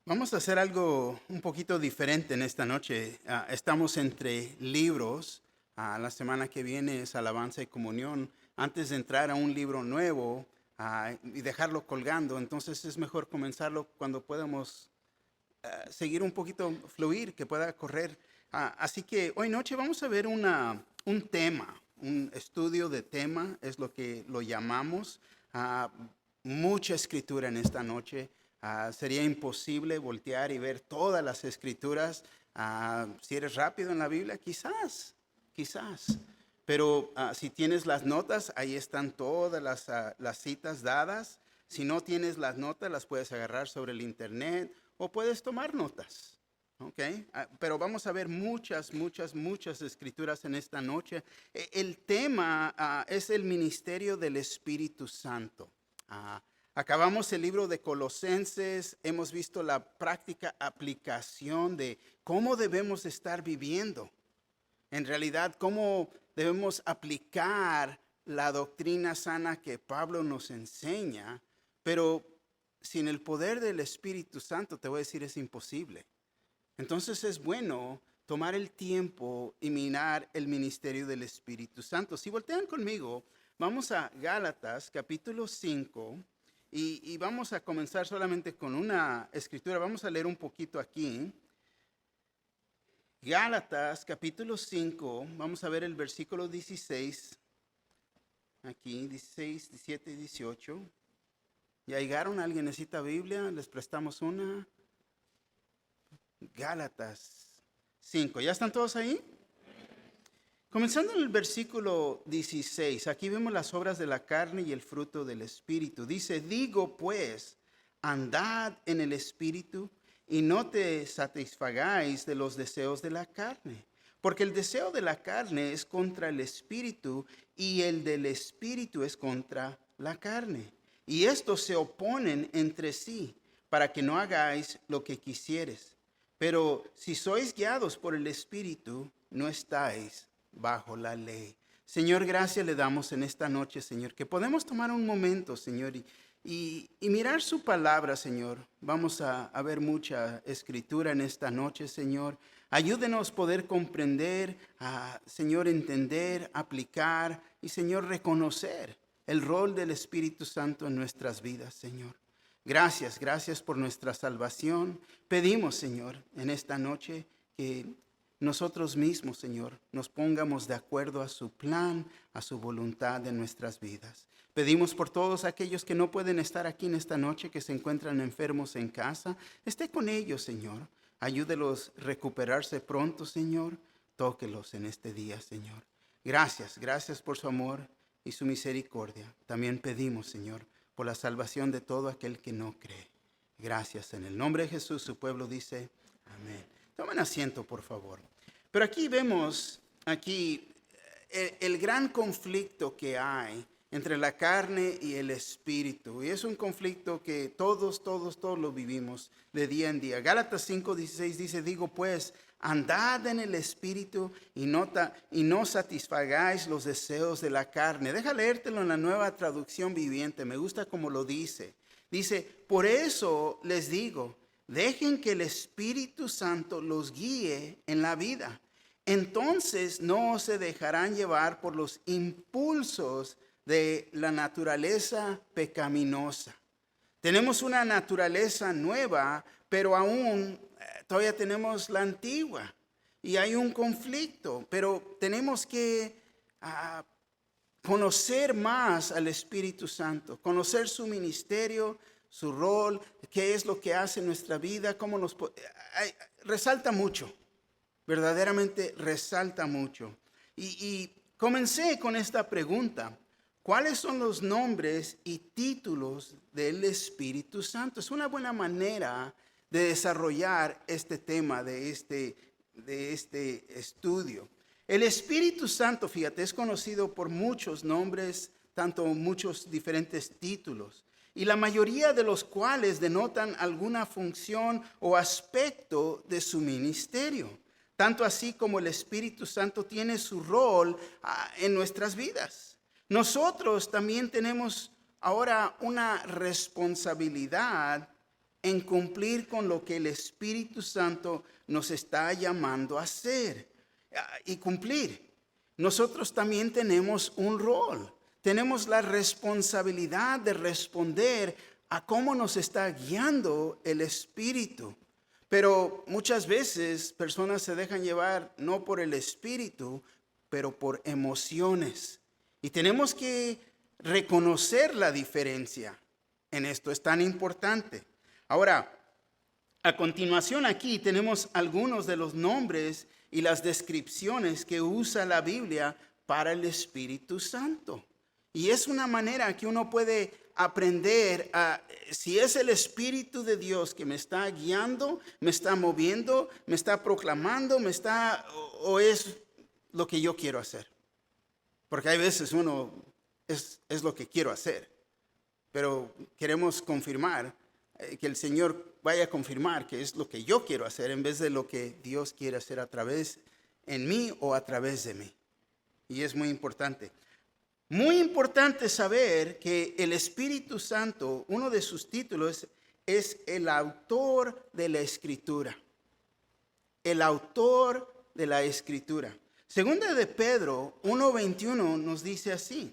Vamos a hacer algo un poquito diferente en esta noche. Estamos entre libros. La semana que viene es alabanza y comunión. Antes de entrar a un libro nuevo y dejarlo colgando, entonces es mejor comenzarlo cuando podamos seguir un poquito, fluir, que pueda correr. Así que hoy noche vamos a ver un tema, un estudio de tema, es lo que lo llamamos. Ah, Mucha escritura en esta noche. Sería imposible voltear y ver todas las escrituras. Si eres rápido en la Biblia, quizás. Pero si tienes las notas, ahí están todas las citas dadas. Si no tienes las notas, las puedes agarrar sobre el internet o puedes tomar notas. ¿Ok? Pero vamos a ver muchas escrituras en esta noche. El tema es el ministerio del Espíritu Santo. Acabamos el libro de Colosenses, hemos visto la práctica aplicación de cómo debemos estar viviendo. En realidad, cómo debemos aplicar la doctrina sana que Pablo nos enseña, pero sin el poder del Espíritu Santo, te voy a decir, es imposible. Entonces es bueno tomar el tiempo y mirar el ministerio del Espíritu Santo. Si voltean conmigo, vamos a Gálatas capítulo 5 y vamos a comenzar solamente con una escritura. Vamos a leer un poquito aquí. Gálatas capítulo 5, vamos a ver el versículo 16. Aquí, 16, 17 y 18. ¿Ya llegaron? ¿Alguien necesita Biblia? ¿Les prestamos una? Gálatas 5. ¿Ya están todos ahí? Comenzando en el versículo 16, aquí vemos las obras de la carne y el fruto del Espíritu. Dice, digo pues, andad en el Espíritu y no te satisfagáis de los deseos de la carne. Porque el deseo de la carne es contra el Espíritu y el del Espíritu es contra la carne. Y estos se oponen entre sí para que no hagáis lo que quisieres. Pero si sois guiados por el Espíritu, no estáis bajo la ley. Señor, gracias le damos en esta noche, Señor, que podemos tomar un momento, Señor, y mirar su palabra, Señor. Vamos a ver mucha escritura en esta noche, Señor. Ayúdenos a poder comprender, Señor, entender, aplicar y, Señor, reconocer el rol del Espíritu Santo en nuestras vidas, Señor. Gracias por nuestra salvación. Pedimos, Señor, en esta noche que nosotros mismos, Señor, nos pongamos de acuerdo a su plan, a su voluntad en nuestras vidas. Pedimos por todos aquellos que no pueden estar aquí en esta noche, que se encuentran enfermos en casa. Esté con ellos, Señor. Ayúdelos a recuperarse pronto, Señor. Tóquelos en este día, Señor. Gracias por su amor y su misericordia. También pedimos, Señor, por la salvación de todo aquel que no cree. Gracias. En el nombre de Jesús, su pueblo dice, amén. Tomen asiento, por favor. Pero aquí vemos el gran conflicto que hay entre la carne y el espíritu. Y es un conflicto que todos lo vivimos de día en día. Gálatas 5:16 dice, digo pues, andad en el espíritu y no satisfagáis los deseos de la carne. Deja leértelo en la Nueva Traducción Viviente. Me gusta como lo dice. Dice, por eso les digo, dejen que el Espíritu Santo los guíe en la vida. Entonces no se dejarán llevar por los impulsos de la naturaleza pecaminosa. Tenemos una naturaleza nueva, pero aún todavía tenemos la antigua. Y hay un conflicto, pero tenemos que conocer más al Espíritu Santo, conocer su ministerio, su rol, qué es lo que hace en nuestra vida, cómo resalta mucho, verdaderamente resalta mucho. Y comencé con esta pregunta, ¿cuáles son los nombres y títulos del Espíritu Santo? Es una buena manera de desarrollar este tema de este estudio. El Espíritu Santo, fíjate, es conocido por muchos nombres, tanto muchos diferentes títulos, y la mayoría de los cuales denotan alguna función o aspecto de su ministerio. Tanto así como el Espíritu Santo tiene su rol en nuestras vidas. Nosotros también tenemos ahora una responsabilidad en cumplir con lo que el Espíritu Santo nos está llamando a hacer y cumplir. Nosotros también tenemos un rol. Tenemos la responsabilidad de responder a cómo nos está guiando el Espíritu. Pero muchas veces personas se dejan llevar no por el Espíritu, pero por emociones. Y tenemos que reconocer la diferencia en esto. Es tan importante. Ahora, a continuación aquí tenemos algunos de los nombres y las descripciones que usa la Biblia para el Espíritu Santo. Y es una manera que uno puede aprender si es el Espíritu de Dios que me está guiando, me está moviendo, me está proclamando, o es lo que yo quiero hacer. Porque hay veces uno es lo que quiero hacer, pero queremos confirmar, que el Señor vaya a confirmar que es lo que yo quiero hacer en vez de lo que Dios quiere hacer a través en mí o a través de mí. Y es muy importante. Muy importante saber que el Espíritu Santo, uno de sus títulos es el autor de la Escritura. El autor de la Escritura. Segunda de Pedro 1:21 nos dice así: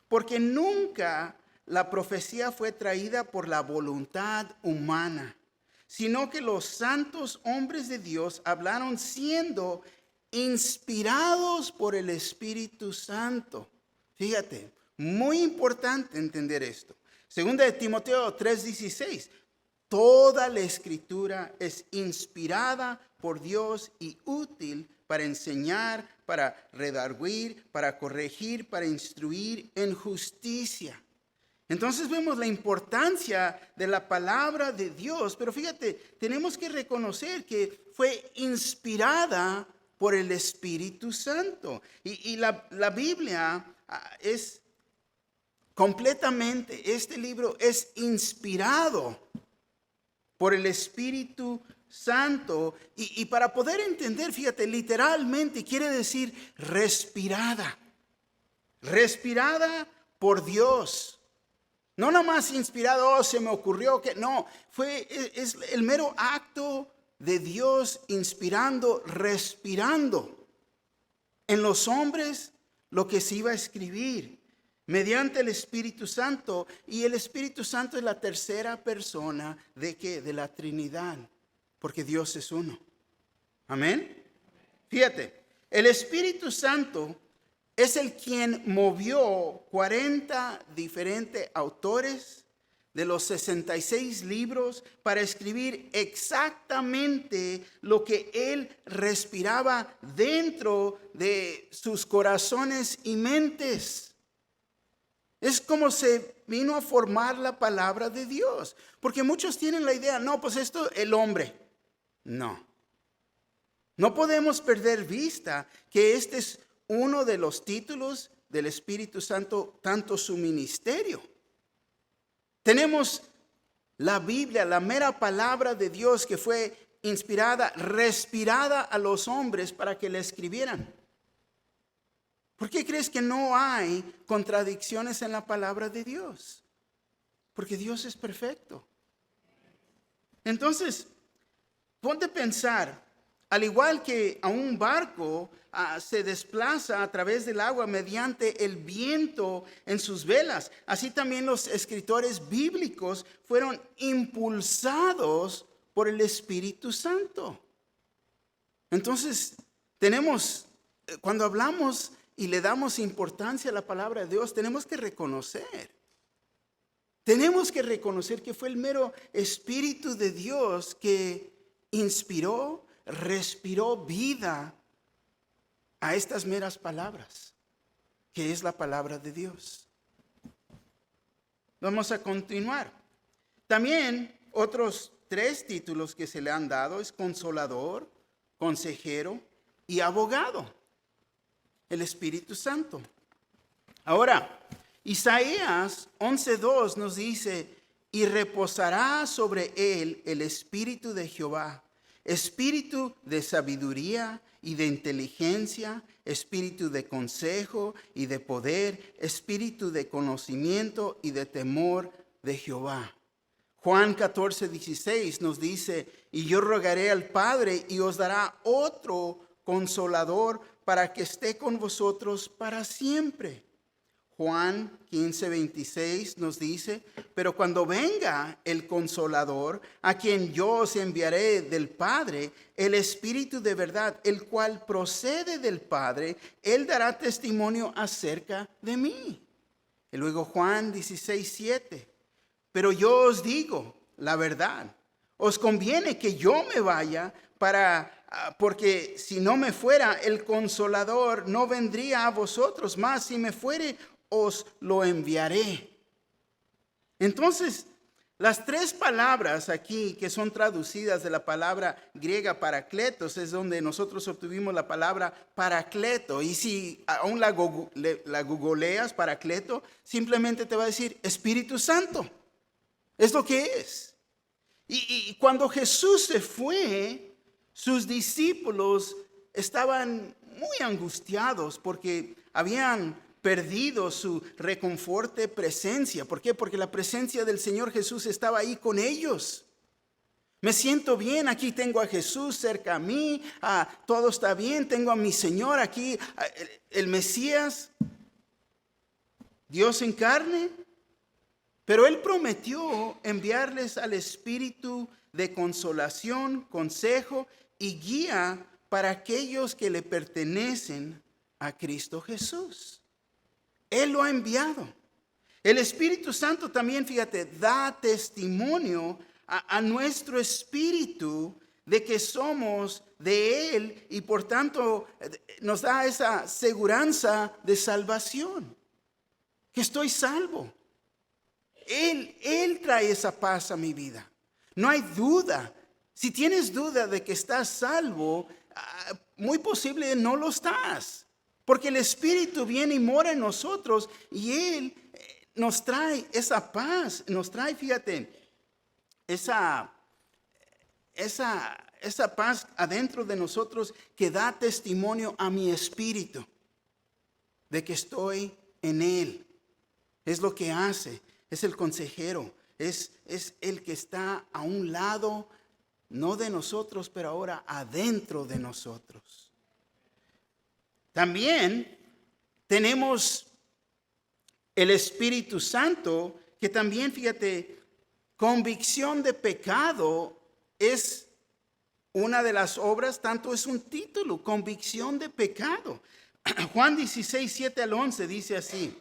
porque nunca la profecía fue traída por la voluntad humana, sino que los santos hombres de Dios hablaron siendo inspirados por el Espíritu Santo. Fíjate, muy importante entender esto. Segunda de Timoteo 3:16. Toda la Escritura es inspirada por Dios y útil para enseñar, para redarguir, para corregir, para instruir en justicia. Entonces vemos la importancia de la palabra de Dios, pero fíjate, tenemos que reconocer que fue inspirada por el Espíritu Santo. Y la Biblia es completamente, este libro es inspirado por el Espíritu Santo. Y para poder entender, fíjate, literalmente quiere decir respirada. Respirada por Dios. No nomás inspirado, se me ocurrió que no. Es el mero acto de Dios inspirando, respirando en los hombres lo que se iba a escribir mediante el Espíritu Santo. Y el Espíritu Santo es la tercera persona ¿de qué? De la Trinidad, porque Dios es uno. Amén. Fíjate, el Espíritu Santo es el quien movió 40 diferentes autores de los 66 libros para escribir exactamente lo que él respiraba dentro de sus corazones y mentes. Es como se vino a formar la palabra de Dios. Porque muchos tienen la idea, no, pues esto el hombre. No. No podemos perder vista que este es uno de los títulos del Espíritu Santo, tanto su ministerio. Tenemos la Biblia, la mera palabra de Dios que fue inspirada, respirada a los hombres para que la escribieran. ¿Por qué crees que no hay contradicciones en la palabra de Dios? Porque Dios es perfecto. Entonces, ponte a pensar, al igual que a un barco se desplaza a través del agua mediante el viento en sus velas, así también los escritores bíblicos fueron impulsados por el Espíritu Santo. Entonces, cuando hablamos y le damos importancia a la palabra de Dios, tenemos que reconocer que fue el mero Espíritu de Dios que inspiró, respiró vida a estas meras palabras, que es la palabra de Dios. Vamos a continuar. También otros 3 títulos que se le han dado es consolador, consejero y abogado. El Espíritu Santo. Ahora, Isaías 11:2 nos dice: y reposará sobre él el Espíritu de Jehová, espíritu de sabiduría y de inteligencia, espíritu de consejo y de poder, espíritu de conocimiento y de temor de Jehová. Juan 14:16 nos dice, y yo rogaré al Padre y os dará otro consolador para que esté con vosotros para siempre. Juan 15:26 nos dice, pero cuando venga el Consolador, a quien yo os enviaré del Padre, el Espíritu de verdad, el cual procede del Padre, Él dará testimonio acerca de mí. Y luego Juan 16:7, pero yo os digo la verdad, os conviene que yo me vaya porque si no me fuera, el Consolador no vendría a vosotros, mas si me fuere, os lo enviaré. Entonces, las tres palabras aquí que son traducidas de la palabra griega parakletos es donde nosotros obtuvimos la palabra paracleto. Y si aún la googleas, parakleto, simplemente te va a decir Espíritu Santo. Es lo que es. Y cuando Jesús se fue, sus discípulos estaban muy angustiados porque habían perdido su reconforte presencia. ¿Por qué? Porque la presencia del Señor Jesús estaba ahí con ellos. Me siento bien, aquí tengo a Jesús cerca a mí, todo está bien, tengo a mi Señor aquí, el Mesías, Dios en carne. Pero Él prometió enviarles al Espíritu de consolación, consejo y guía para aquellos que le pertenecen a Cristo Jesús. Él lo ha enviado. El Espíritu Santo también, fíjate, da testimonio a nuestro espíritu de que somos de Él y por tanto nos da esa seguranza de salvación, que estoy salvo. Él trae esa paz a mi vida. No hay duda. Si tienes duda de que estás salvo, muy posible no lo estás. Porque el Espíritu viene y mora en nosotros y Él nos trae esa paz, nos trae, fíjate, esa paz adentro de nosotros que da testimonio a mi espíritu de que estoy en Él. Es lo que hace, es el consejero, es el que está a un lado, no de nosotros, pero ahora adentro de nosotros. También tenemos el Espíritu Santo, que también, fíjate, convicción de pecado es una de las obras, tanto es un título, convicción de pecado. Juan 16:7-11 dice así,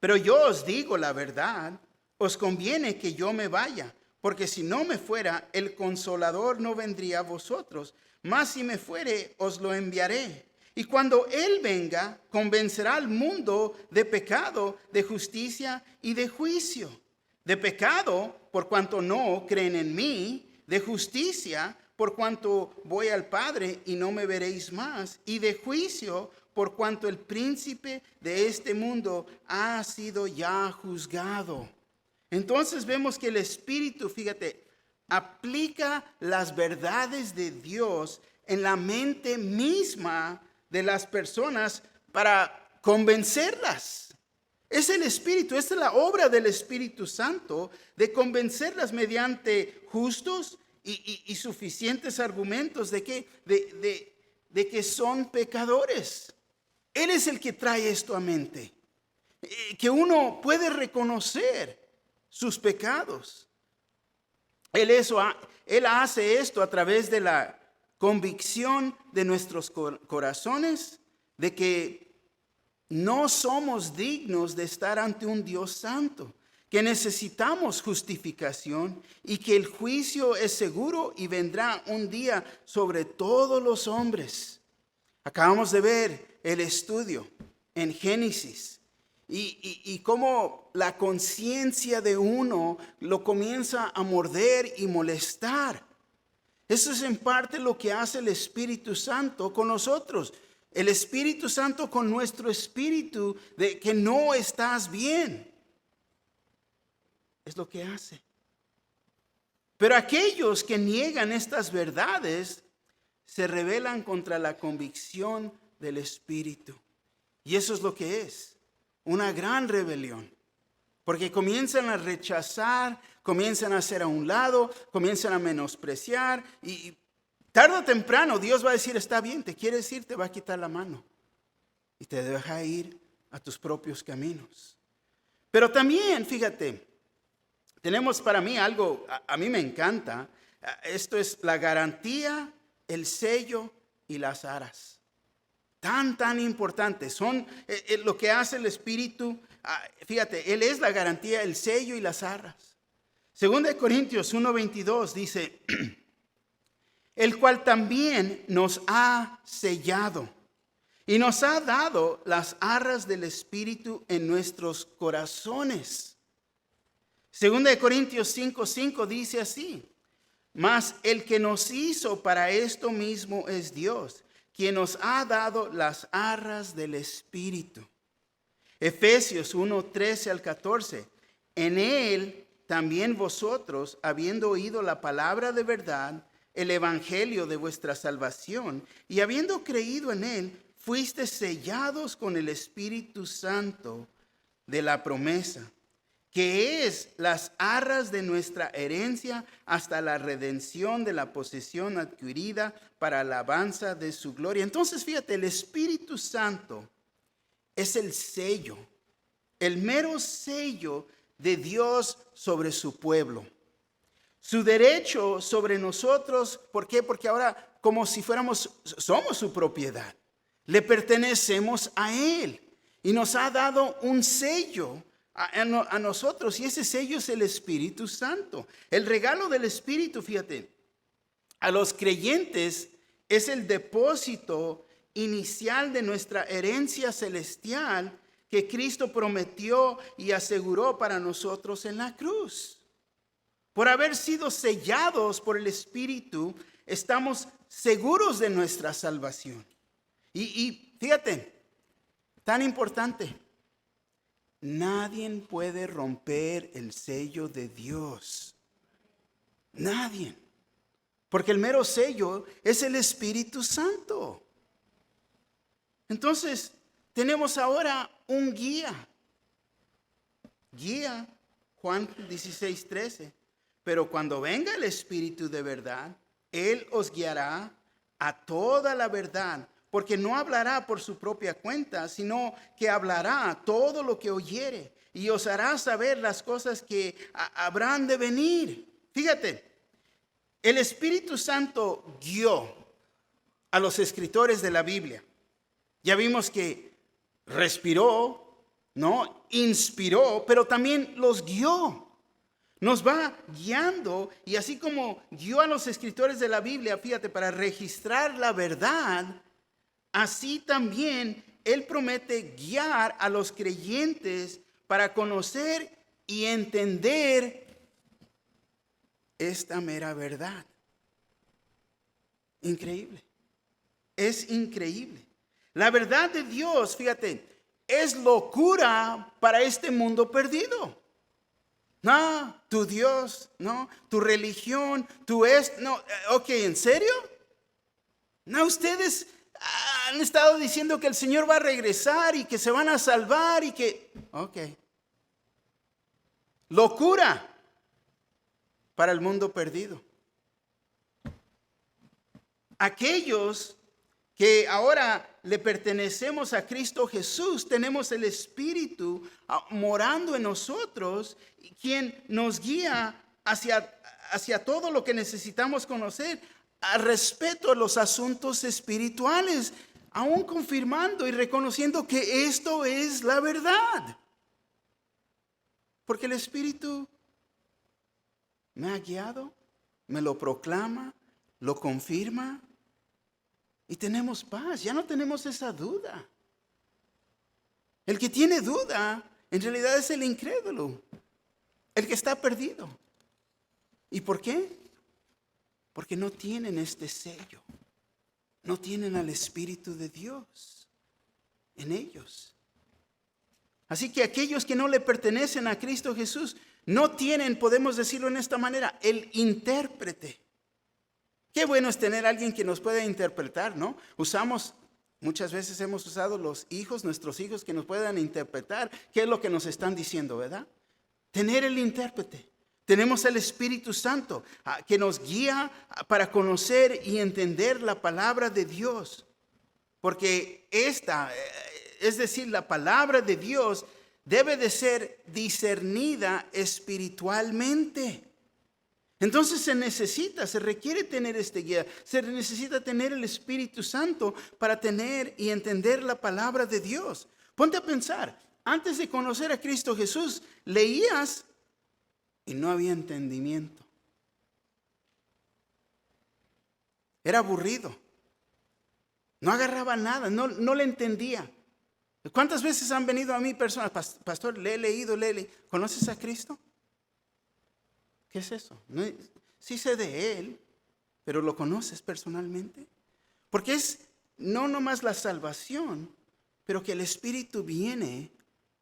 pero yo os digo la verdad, os conviene que yo me vaya, porque si no me fuera, el Consolador no vendría a vosotros, mas si me fuere, os lo enviaré. Y cuando Él venga, convencerá al mundo de pecado, de justicia y de juicio. De pecado, por cuanto no creen en mí. De justicia, por cuanto voy al Padre y no me veréis más. Y de juicio, por cuanto el príncipe de este mundo ha sido ya juzgado. Entonces vemos que el Espíritu, fíjate, aplica las verdades de Dios en la mente misma de las personas para convencerlas. Es el Espíritu, esta es la obra del Espíritu Santo, de convencerlas mediante justos y suficientes argumentos de que son pecadores. Él es el que trae esto a mente, que uno puede reconocer sus pecados. Él hace esto a través de la convicción de nuestros corazones de que no somos dignos de estar ante un Dios santo, que necesitamos justificación y que el juicio es seguro y vendrá un día sobre todos los hombres. Acabamos de ver el estudio en Génesis y cómo la conciencia de uno lo comienza a morder y molestar. Eso es en parte lo que hace el Espíritu Santo con nosotros. El Espíritu Santo con nuestro espíritu de que no estás bien. Es lo que hace. Pero aquellos que niegan estas verdades se rebelan contra la convicción del Espíritu. Y eso es lo que es, una gran rebelión. Porque comienzan a rechazar, comienzan a hacer a un lado, comienzan a menospreciar. Y tarde o temprano Dios va a decir, está bien, te quieres ir, te va a quitar la mano. Y te deja ir a tus propios caminos. Pero también, fíjate, tenemos para mí algo, a mí me encanta. Esto es la garantía, el sello y las aras. Tan importantes. Son lo que hace el Espíritu. Fíjate, Él es la garantía, el sello y las arras. Segunda de Corintios 1:22 dice, el cual también nos ha sellado y nos ha dado las arras del Espíritu en nuestros corazones. Segunda de Corintios 5:5 dice así, mas el que nos hizo para esto mismo es Dios, quien nos ha dado las arras del Espíritu. Efesios 1:13 al 14. En él también vosotros, habiendo oído la palabra de verdad, el evangelio de vuestra salvación, y habiendo creído en él, fuisteis sellados con el Espíritu Santo de la promesa, que es las arras de nuestra herencia hasta la redención de la posesión adquirida para alabanza de su gloria. Entonces, fíjate, el Espíritu Santo es el sello, el mero sello de Dios sobre su pueblo. Su derecho sobre nosotros, ¿por qué? Porque ahora como si somos su propiedad. Le pertenecemos a Él y nos ha dado un sello a nosotros, y ese sello es el Espíritu Santo. El regalo del Espíritu, fíjate, a los creyentes es el depósito inicial de nuestra herencia celestial que Cristo prometió y aseguró para nosotros en la cruz. Por haber sido sellados por el Espíritu, estamos seguros de nuestra salvación. Y fíjate, tan importante, nadie puede romper el sello de Dios. Nadie. Porque el mero sello es el Espíritu Santo. Entonces, tenemos ahora un guía. Guía, Juan 16:13. Pero cuando venga el Espíritu de verdad, Él os guiará a toda la verdad. Porque no hablará por su propia cuenta, sino que hablará todo lo que oyere y os hará saber las cosas que habrán de venir. Fíjate, el Espíritu Santo guió a los escritores de la Biblia. Ya vimos que respiró, ¿no? Inspiró, pero también los guió. Nos va guiando, y así como guió a los escritores de la Biblia, fíjate, para registrar la verdad, así también Él promete guiar a los creyentes para conocer y entender esta mera verdad. Increíble. Es increíble. La verdad de Dios, fíjate, es locura para este mundo perdido. No, tu Dios, no, tu religión, no, ok, ¿en serio? No, ustedes han estado diciendo que el Señor va a regresar y que se van a salvar y que, ok. Locura para el mundo perdido. Aquellos que ahora le pertenecemos a Cristo Jesús, tenemos el Espíritu morando en nosotros, quien nos guía hacia todo lo que necesitamos conocer, al respeto a los asuntos espirituales, aún confirmando y reconociendo que esto es la verdad. Porque el Espíritu me ha guiado, me lo proclama, lo confirma. Y tenemos paz, ya no tenemos esa duda. El que tiene duda, en realidad es el incrédulo, el que está perdido. ¿Y por qué? Porque no tienen este sello, no tienen al Espíritu de Dios en ellos. Así que aquellos que no le pertenecen a Cristo Jesús, no tienen, podemos decirlo en esta manera, el intérprete. Qué bueno es tener a alguien que nos pueda interpretar, ¿no? Muchas veces hemos usado los hijos, nuestros hijos, que nos puedan interpretar qué es lo que nos están diciendo, ¿verdad? tener el intérprete. Tenemos el Espíritu Santo que nos guía para conocer y entender la palabra de Dios. Porque es decir, la palabra de Dios debe de ser discernida espiritualmente. Entonces se requiere tener este guía, se necesita tener el Espíritu Santo para tener y entender la palabra de Dios. Ponte a pensar, antes de conocer a Cristo Jesús, leías y no había entendimiento. Era aburrido. No agarraba nada, no le entendía. ¿Cuántas veces han venido a mí personas? Pastor, le he leído. ¿Conoces a Cristo? ¿Qué es eso? No, sí sé de Él, pero ¿lo conoces personalmente? Porque es no nomás la salvación, pero que el Espíritu viene,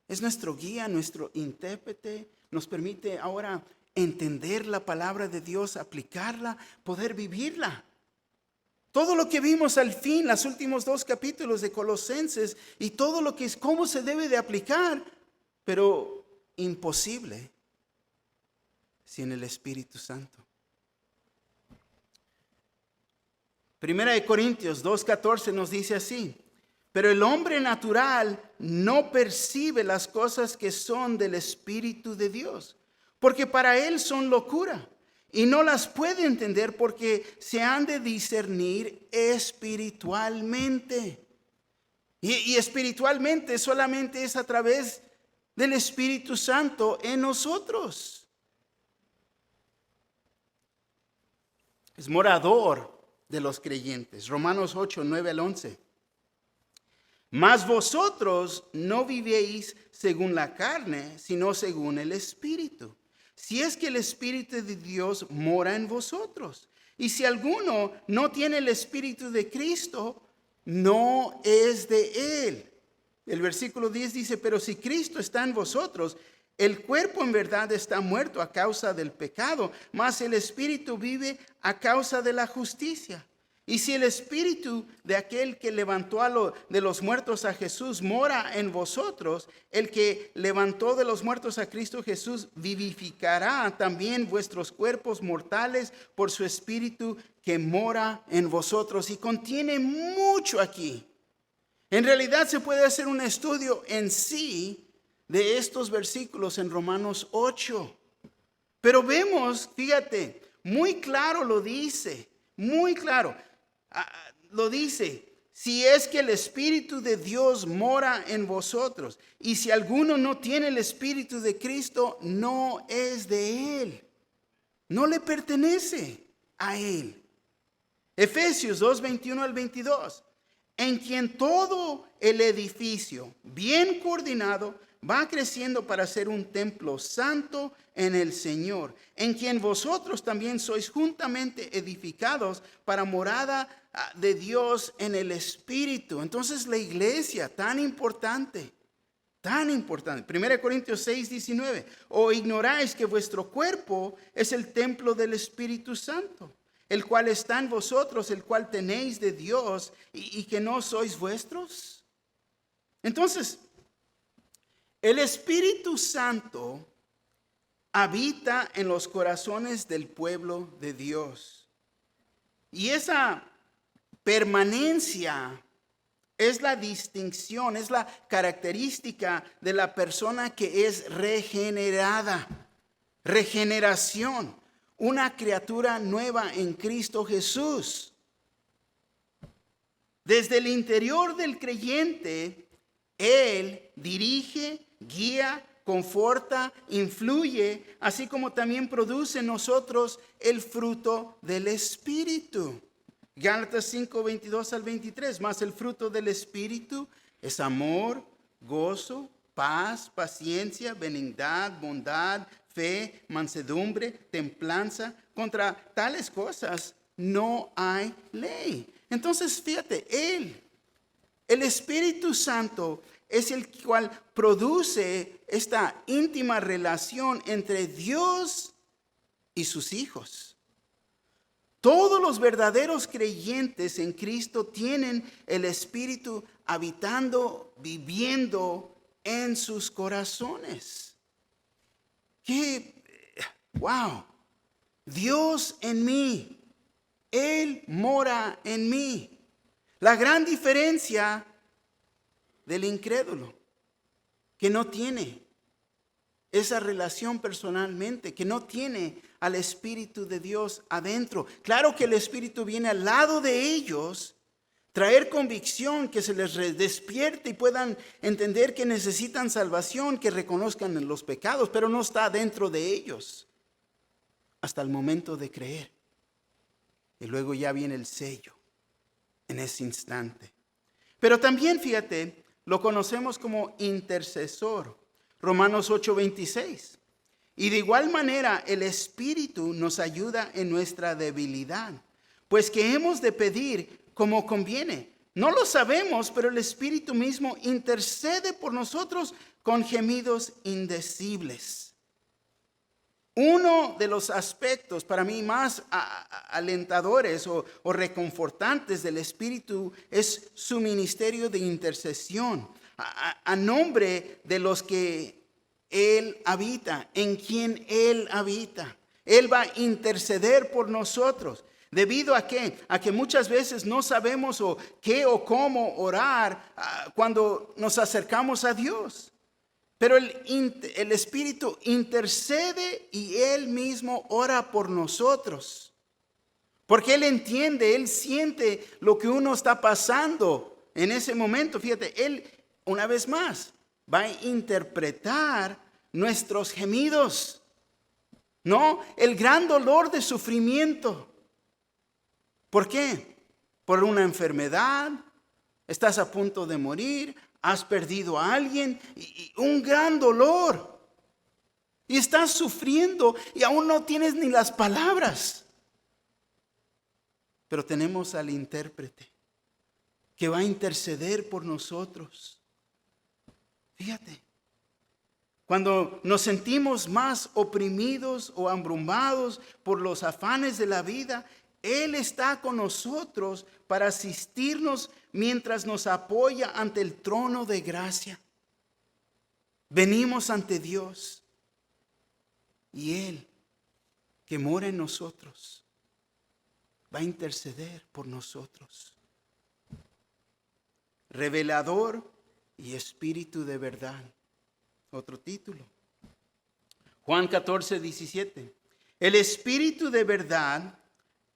es nuestro guía, nuestro intérprete, nos permite ahora entender la palabra de Dios, aplicarla, poder vivirla. Todo lo que vimos al fin, los últimos 2 capítulos de Colosenses, y todo lo que es cómo se debe de aplicar, pero imposible sin el Espíritu Santo. Primera de Corintios 2:14 nos dice así: pero el hombre natural no percibe las cosas que son del Espíritu de Dios, porque para él son locura, y no las puede entender porque se han de discernir espiritualmente. Y espiritualmente solamente es a través del Espíritu Santo en nosotros. Es morador de los creyentes. Romanos 8:9-11. Mas vosotros no vivéis según la carne, sino según el Espíritu. Si es que el Espíritu de Dios mora en vosotros. Y si alguno no tiene el Espíritu de Cristo, no es de Él. El versículo 10 dice: pero si Cristo está en vosotros, el cuerpo en verdad está muerto a causa del pecado, mas el Espíritu vive a causa de la justicia. Y si el Espíritu de aquel que levantó de los muertos a Jesús mora en vosotros, el que levantó de los muertos a Cristo Jesús vivificará también vuestros cuerpos mortales por su Espíritu que mora en vosotros. Y contiene mucho aquí. En realidad se puede hacer un estudio en sí de estos versículos en Romanos 8. Pero vemos, fíjate, muy claro lo dice, muy claro. Lo dice: si es que el Espíritu de Dios mora en vosotros, y si alguno no tiene el Espíritu de Cristo, no es de Él, no le pertenece a Él. Efesios 2:21-22. En quien todo el edificio, bien coordinado, va creciendo para ser un templo santo en el Señor, en quien vosotros también sois juntamente edificados para morada de Dios en el Espíritu. Entonces la iglesia, tan importante. 1 Corintios 6:19. ¿O ignoráis que vuestro cuerpo es el templo del Espíritu Santo, el cual está en vosotros, el cual tenéis de Dios, y que no sois vuestros? Entonces, el Espíritu Santo habita en los corazones del pueblo de Dios. Y esa permanencia es la distinción, es la característica de la persona que es regenerada. Regeneración, una criatura nueva en Cristo Jesús. Desde el interior del creyente, Él dirige, guía, conforta, influye, así como también produce en nosotros el fruto del Espíritu. Gálatas 5:22-23. Mas el fruto del Espíritu es amor, gozo, paz, paciencia, benignidad, bondad, fe, mansedumbre, templanza. Contra tales cosas no hay ley. Entonces, fíjate, el Espíritu Santo es el cual produce esta íntima relación entre Dios y sus hijos. Todos los verdaderos creyentes en Cristo tienen el Espíritu habitando, viviendo en sus corazones. qué, wow, Dios en mí, Él mora en mí. La gran diferencia del incrédulo, que no tiene esa relación personalmente, que no tiene al Espíritu de Dios adentro. Claro que el Espíritu viene al lado de ellos, traer convicción, que se les despierte y puedan entender que necesitan salvación, que reconozcan los pecados, pero no está dentro de ellos hasta el momento de creer. Y luego ya viene el sello en ese instante. Pero también, fíjate, lo conocemos como intercesor. Romanos 8:26. Y de igual manera el Espíritu nos ayuda en nuestra debilidad, pues que hemos de pedir como conviene. No lo sabemos, pero el Espíritu mismo intercede por nosotros con gemidos indecibles. Uno de los aspectos para mí más alentadores o reconfortantes del Espíritu es su ministerio de intercesión a nombre de los que Él habita, en quien Él habita. Él va a interceder por nosotros. ¿Debido a qué? A que muchas veces no sabemos qué o cómo orar cuando nos acercamos a Dios. Pero el Espíritu intercede y Él mismo ora por nosotros. Porque Él entiende, Él siente lo que uno está pasando en ese momento. Fíjate, Él una vez más va a interpretar nuestros gemidos. ¿No? El gran dolor de sufrimiento. ¿Por qué? Por una enfermedad, estás a punto de morir, has perdido a alguien y un gran dolor. Y estás sufriendo y aún no tienes ni las palabras. Pero tenemos al intérprete que va a interceder por nosotros. Fíjate, cuando nos sentimos más oprimidos o abrumados por los afanes de la vida, Él está con nosotros para asistirnos mientras nos apoya ante el trono de gracia. Venimos ante Dios y Él, que mora en nosotros, va a interceder por nosotros. Revelador y Espíritu de verdad. Otro título. Juan 14:17. El Espíritu de verdad,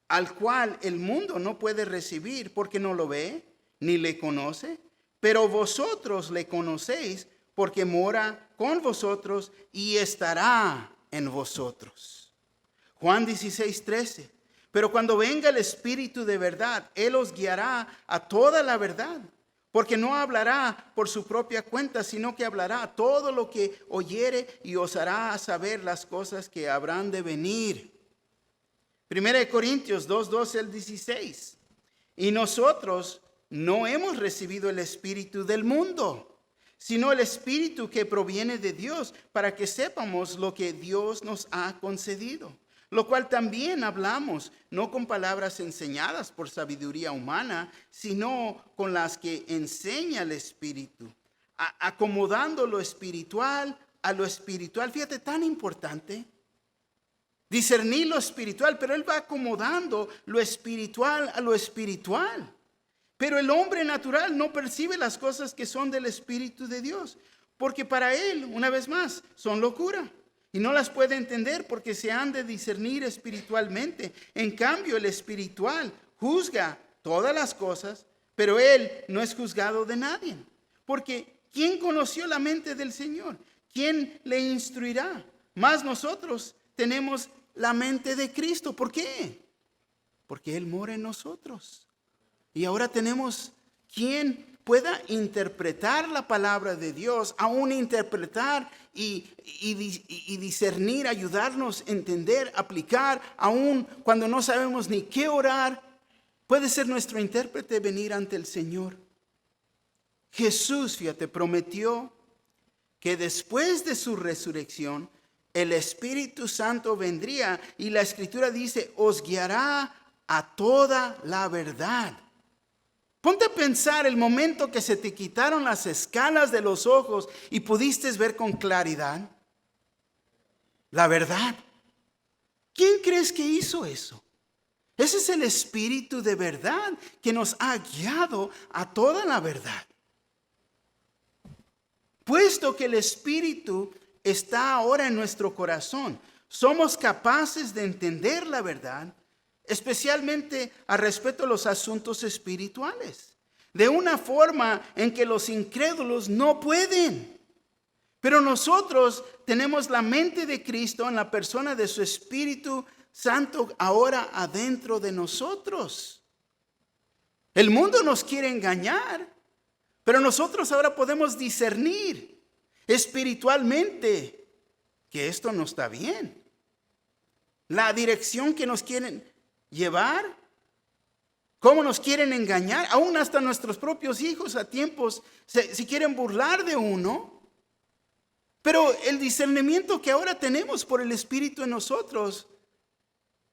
al cual el mundo no puede recibir porque no lo ve ni le conoce, pero vosotros le conocéis porque mora con vosotros y estará en vosotros. Juan 16:13. Pero cuando venga el Espíritu de verdad, Él os guiará a toda la verdad, porque no hablará por su propia cuenta, sino que hablará todo lo que oyere y os hará saber las cosas que habrán de venir. 1 Corintios 2:12 al 16. Y nosotros no hemos recibido el espíritu del mundo, sino el Espíritu que proviene de Dios, para que sepamos lo que Dios nos ha concedido. Lo cual también hablamos, no con palabras enseñadas por sabiduría humana, sino con las que enseña el Espíritu, acomodando lo espiritual a lo espiritual. Fíjate, tan importante. Discernir lo espiritual, pero Él va acomodando lo espiritual a lo espiritual. Pero el hombre natural no percibe las cosas que son del Espíritu de Dios, porque para él, una vez más, son locura. Y no las puede entender porque se han de discernir espiritualmente. En cambio, el espiritual juzga todas las cosas, pero él no es juzgado de nadie. Porque ¿quién conoció la mente del Señor? ¿Quién le instruirá? Más nosotros tenemos la mente de Cristo. ¿Por qué? Porque Él mora en nosotros. Y ahora tenemos quien pueda interpretar la palabra de Dios, aún interpretar y discernir, ayudarnos a entender, aplicar, aún cuando no sabemos ni qué orar. Puede ser nuestro intérprete venir ante el Señor. Jesús, fíjate, prometió que después de su resurrección, el Espíritu Santo vendría y la Escritura dice, os guiará a toda la verdad. Ponte a pensar el momento que se te quitaron las escalas de los ojos y pudiste ver con claridad. la verdad. ¿Quién crees que hizo eso? Ese es el Espíritu de verdad que nos ha guiado a toda la verdad. Puesto que el Espíritu está ahora en nuestro corazón, somos capaces de entender la verdad, especialmente al respecto a los asuntos espirituales, de una forma en que los incrédulos no pueden. Pero nosotros tenemos la mente de Cristo en la persona de su Espíritu Santo ahora adentro de nosotros. El mundo nos quiere engañar, pero nosotros ahora podemos discernir espiritualmente que esto no está bien. La dirección que nos quieren llevar, cómo nos quieren engañar, aún hasta nuestros propios hijos a tiempos se quieren burlar de uno. Pero el discernimiento que ahora tenemos por el Espíritu en nosotros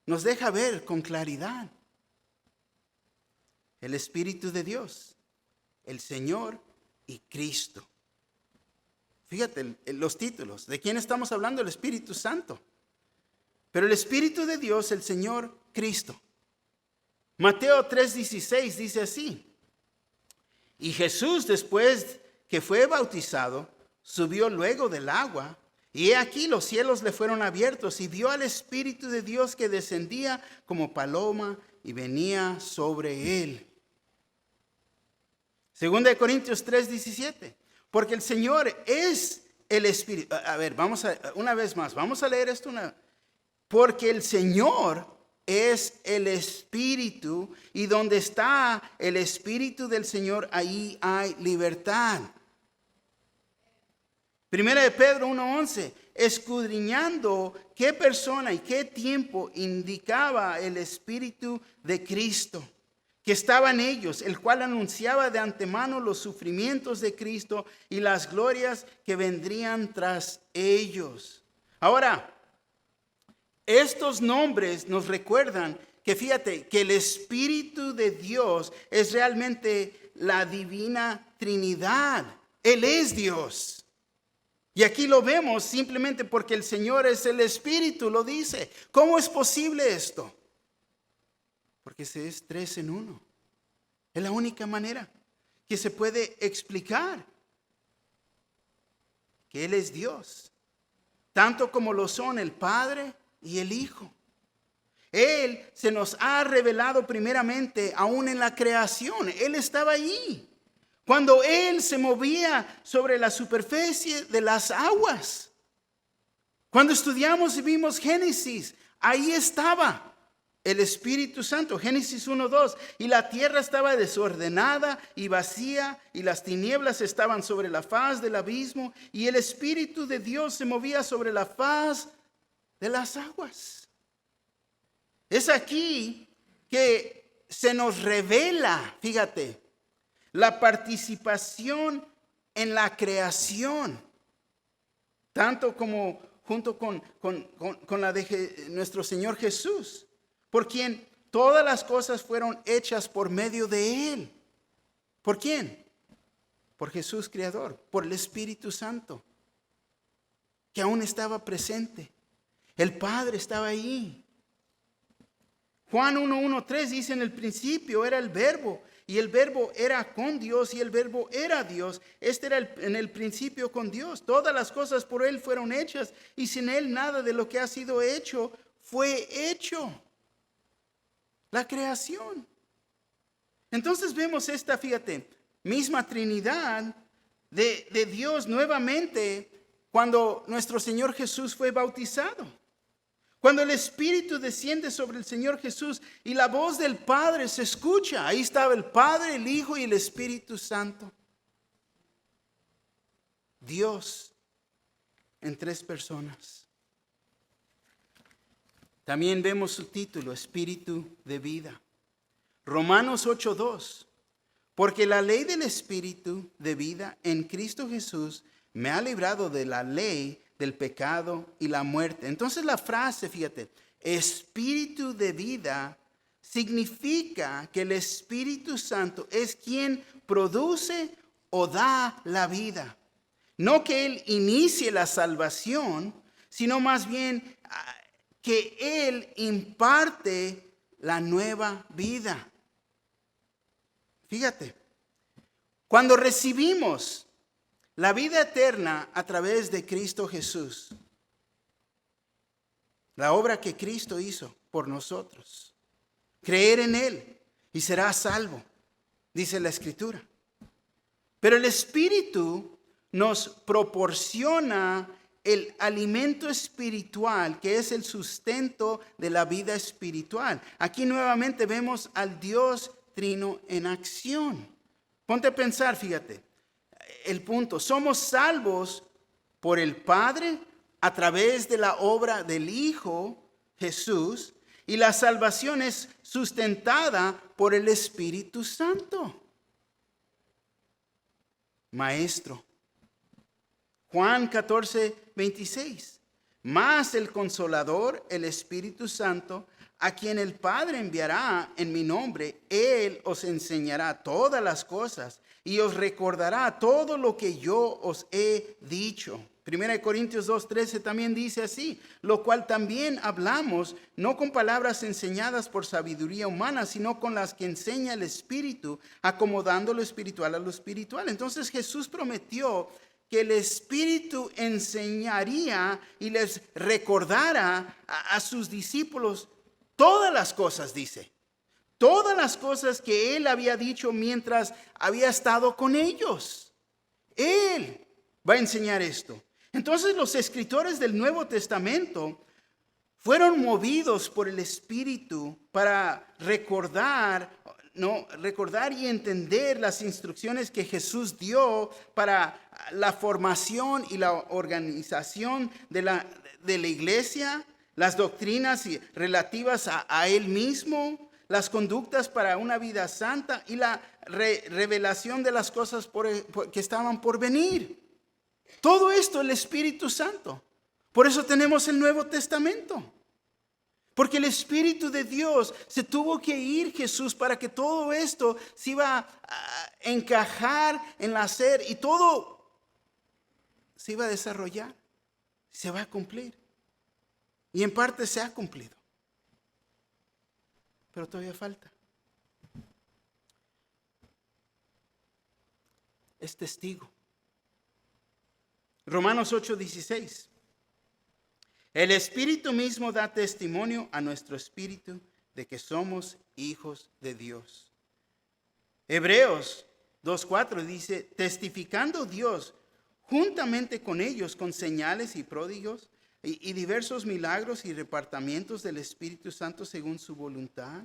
nos deja ver con claridad. El Espíritu de Dios, el Señor y Cristo. Fíjate los títulos. ¿De quién estamos hablando? El Espíritu Santo. Pero el Espíritu de Dios, el Señor, Cristo. Mateo 3:16 dice así. Y Jesús, después que fue bautizado, subió luego del agua, y he aquí los cielos le fueron abiertos, y vio al Espíritu de Dios que descendía como paloma y venía sobre él. 2 Corintios 3:17. Porque el Señor es el Espíritu. A ver, una vez más, vamos a leer esto. Porque el Señor es el Espíritu, y donde está el Espíritu del Señor, ahí hay libertad. 1 de Pedro 1:11, escudriñando qué persona y qué tiempo indicaba el Espíritu de Cristo, que estaba en ellos, el cual anunciaba de antemano los sufrimientos de Cristo y las glorias que vendrían tras ellos. Ahora, estos nombres nos recuerdan que, fíjate, que el Espíritu de Dios es realmente la divina Trinidad. Él es Dios. Y aquí lo vemos simplemente porque el Señor es el Espíritu, lo dice. ¿Cómo es posible esto? Porque se es 3 en 1. Es la única manera que se puede explicar que Él es Dios, tanto como lo son el Padre y el Hijo. Él se nos ha revelado primeramente aún en la creación. Él estaba allí cuando Él se movía sobre la superficie de las aguas. Cuando estudiamos y vimos Génesis, ahí estaba el Espíritu Santo. Génesis 1:2. Y la tierra estaba desordenada y vacía, y las tinieblas estaban sobre la faz del abismo, y el Espíritu de Dios se movía sobre la faz de las aguas. Es aquí que se nos revela, fíjate, la participación en la creación, tanto como junto con la de nuestro Señor Jesús, por quien todas las cosas fueron hechas por medio de Él. ¿Por quién? Por Jesús Creador, por el Espíritu Santo, que aún estaba presente. El Padre estaba ahí. Juan 1:1-3 dice: en el principio era el Verbo, y el Verbo era con Dios, y el Verbo era Dios. Este era en el principio con Dios. Todas las cosas por Él fueron hechas, y sin Él nada de lo que ha sido hecho fue hecho. La creación. Entonces vemos esta, fíjate, misma Trinidad de Dios nuevamente cuando nuestro Señor Jesús fue bautizado. Cuando el Espíritu desciende sobre el Señor Jesús y la voz del Padre se escucha. Ahí estaba el Padre, el Hijo y el Espíritu Santo. Dios en 3 personas. También vemos su título, Espíritu de vida. Romanos 8:2. Porque la ley del Espíritu de vida en Cristo Jesús me ha librado de la ley del pecado y la muerte. Entonces la frase, fíjate, Espíritu de vida, significa que el Espíritu Santo es quien produce o da la vida. No que Él inicie la salvación, sino más bien que Él imparte la nueva vida. Fíjate, cuando recibimos la vida eterna a través de Cristo Jesús, la obra que Cristo hizo por nosotros, creer en Él y serás salvo, dice la Escritura. Pero el Espíritu nos proporciona el alimento espiritual, que es el sustento de la vida espiritual. Aquí nuevamente vemos al Dios Trino en acción. Ponte a pensar, fíjate, el punto. Somos salvos por el Padre a través de la obra del Hijo Jesús, y la salvación es sustentada por el Espíritu Santo. Maestro. Juan 14:26. Mas el Consolador, el Espíritu Santo, a quien el Padre enviará en mi nombre, Él os enseñará todas las cosas y os recordará todo lo que yo os he dicho. 1 Corintios 2:13 también dice así: lo cual también hablamos, no con palabras enseñadas por sabiduría humana, sino con las que enseña el Espíritu, acomodando lo espiritual a lo espiritual. Entonces Jesús prometió que el Espíritu enseñaría y les recordara a sus discípulos todas las cosas, dice. Todas las cosas que Él había dicho mientras había estado con ellos. Él va a enseñar esto. Entonces los escritores del Nuevo Testamento fueron movidos por el Espíritu para recordar y entender las instrucciones que Jesús dio para la formación y la organización de la iglesia, las doctrinas relativas a Él mismo, las conductas para una vida santa y la revelación de las cosas que estaban por venir. Todo esto el Espíritu Santo. Por eso tenemos el Nuevo Testamento. Porque el Espíritu de Dios se tuvo que ir Jesús para que todo esto se iba a encajar, enlazar y todo se iba a desarrollar, se va a cumplir. Y en parte se ha cumplido. Pero todavía falta. Es testigo. Romanos 8:16. El Espíritu mismo da testimonio a nuestro espíritu de que somos hijos de Dios. Hebreos 2:4 dice: testificando Dios juntamente con ellos con señales y pródigos y diversos milagros y repartimientos del Espíritu Santo según su voluntad.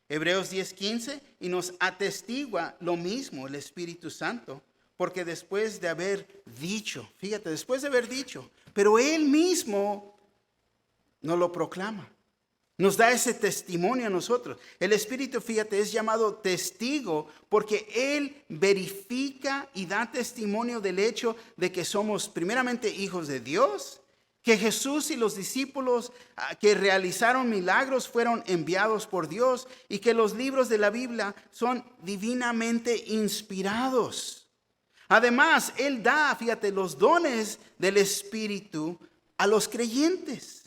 Hebreos 10:15, y nos atestigua lo mismo el Espíritu Santo, porque después de haber dicho, fíjate, después de haber dicho, pero Él mismo nos lo proclama, nos da ese testimonio a nosotros. El Espíritu, fíjate, es llamado testigo porque Él verifica y da testimonio del hecho de que somos primeramente hijos de Dios, que Jesús y los discípulos que realizaron milagros fueron enviados por Dios y que los libros de la Biblia son divinamente inspirados. Además, Él da, fíjate, los dones del Espíritu a los creyentes.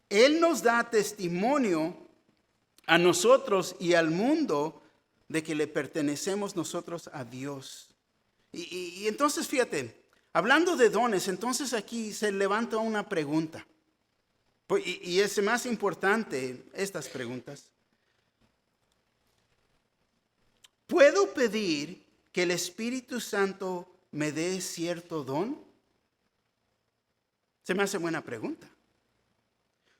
Él nos da testimonio a nosotros y al mundo de que le pertenecemos nosotros a Dios. Y entonces, fíjate, hablando de dones, entonces aquí se levanta una pregunta. Y es más importante estas preguntas. ¿Puedo pedir que el Espíritu Santo me dé cierto don? Se me hace buena pregunta.